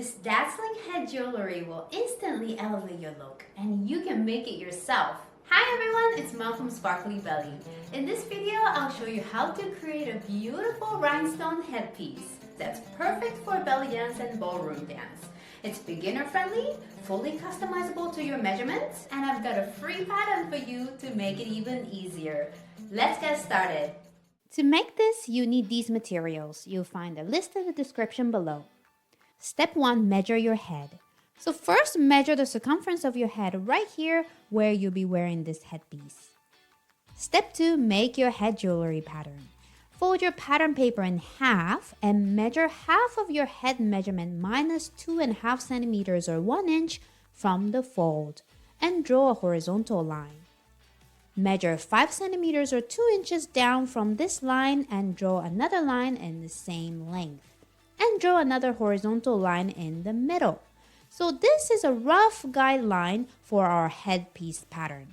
This dazzling head jewelry will instantly elevate your look, and you can make it yourself. Hi everyone, it's Mel from Sparkly Belly. In this video, I'll show you how to create a beautiful rhinestone headpiece that's perfect for belly dance and ballroom dance. It's beginner friendly, fully customizable to your measurements, and I've got a free pattern for you to make it even easier. Let's get started. To make this, you need these materials. You'll find a list in the description below. Step 1, measure your head. So first, measure the circumference of your head right here where you'll be wearing this headpiece. Step 2, make your head jewelry pattern. Fold your pattern paper in half and measure half of your head measurement minus 2.5 centimeters or 1 inch from the fold and draw a horizontal line. Measure 5 centimeters or 2 inches down from this line and draw another line in the same length. And draw another horizontal line in the middle. So this is a rough guideline for our headpiece pattern.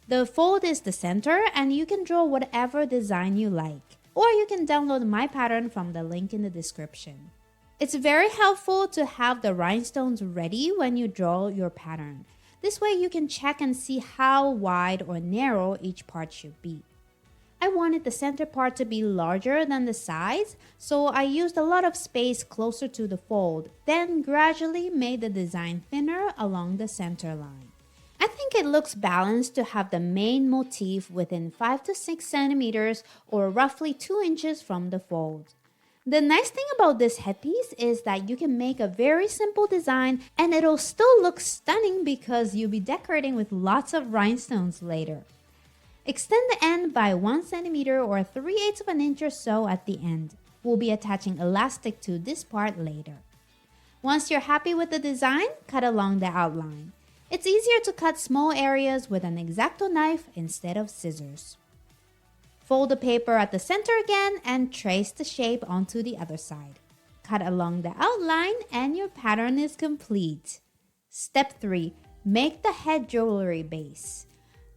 The fold is the center and you can draw whatever design you like. Or you can download my pattern from the link in the description. It's very helpful to have the rhinestones ready when you draw your pattern. This way you can check and see how wide or narrow each part should be. I wanted the center part to be larger than the sides, so I used a lot of space closer to the fold, then gradually made the design thinner along the center line. I think it looks balanced to have the main motif within 5 to 6 centimeters or roughly 2 inches from the fold. The nice thing about this headpiece is that you can make a very simple design and it'll still look stunning because you'll be decorating with lots of rhinestones later. Extend the end by 1 centimeter or 3/8 of an inch or so at the end. We'll be attaching elastic to this part later. Once you're happy with the design, cut along the outline. It's easier to cut small areas with an X-Acto knife instead of scissors. Fold the paper at the center again and trace the shape onto the other side. Cut along the outline and your pattern is complete. Step 3, make the head jewelry base.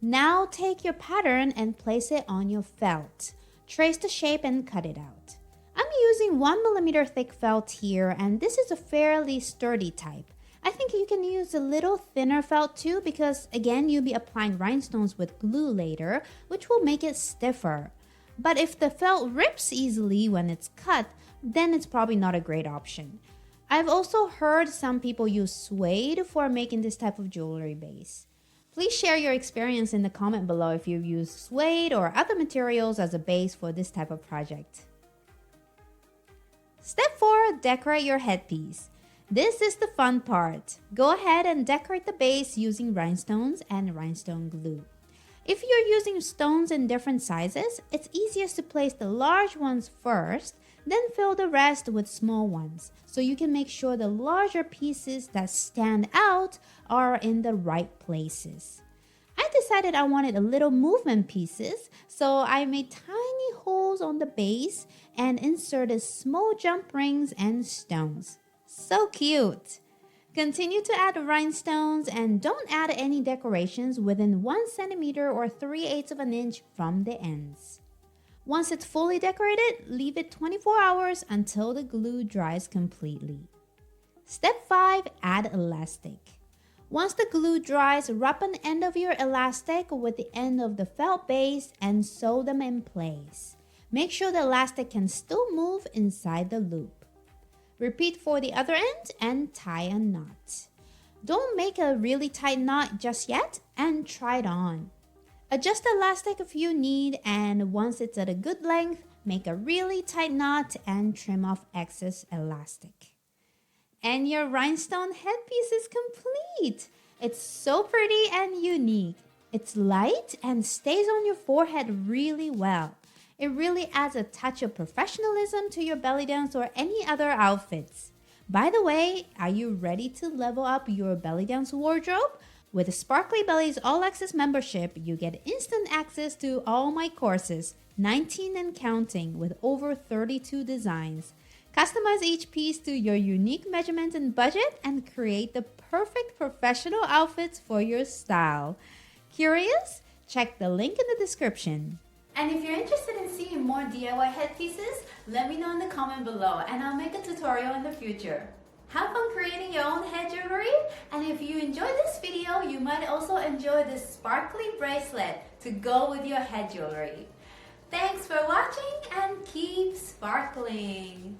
Now take your pattern and place it on your felt. Trace the shape and cut it out. I'm using 1mm thick felt here, and this is a fairly sturdy type. I think you can use a little thinner felt too because again you'll be applying rhinestones with glue later, which will make it stiffer. But if the felt rips easily when it's cut, then it's probably not a great option. I've also heard some people use suede for making this type of jewelry base. Please share your experience in the comment below if you've used suede or other materials as a base for this type of project. Step 4, decorate your headpiece. This is the fun part. Go ahead and decorate the base using rhinestones and rhinestone glue. If you're using stones in different sizes, it's easiest to place the large ones first, then fill the rest with small ones, so you can make sure the larger pieces that stand out are in the right places. I decided I wanted a little movement pieces, so I made tiny holes on the base and inserted small jump rings and stones. So cute! Continue to add rhinestones and don't add any decorations within 1 centimeter or 3/8 of an inch from the ends. Once it's fully decorated, leave it 24 hours until the glue dries completely. Step 5, add elastic. Once the glue dries, wrap an end of your elastic with the end of the felt base and sew them in place. Make sure the elastic can still move inside the loop. Repeat for the other end and tie a knot. Don't make a really tight knot just yet and try it on. Adjust the elastic if you need, and once it's at a good length, make a really tight knot and trim off excess elastic. And your rhinestone headpiece is complete! It's so pretty and unique. It's light and stays on your forehead really well. It really adds a touch of professionalism to your belly dance or any other outfits. By the way, are you ready to level up your belly dance wardrobe? With Sparkly Belly's All Access membership, you get instant access to all my courses, 19 and counting, with over 32 designs. Customize each piece to your unique measurements and budget and create the perfect professional outfits for your style. Curious? Check the link in the description. And if you're interested in seeing more DIY headpieces, let me know in the comment below and I'll make a tutorial in the future. Have fun creating And if you enjoyed this video, you might also enjoy this sparkly bracelet to go with your head jewelry. Thanks for watching and keep sparkling!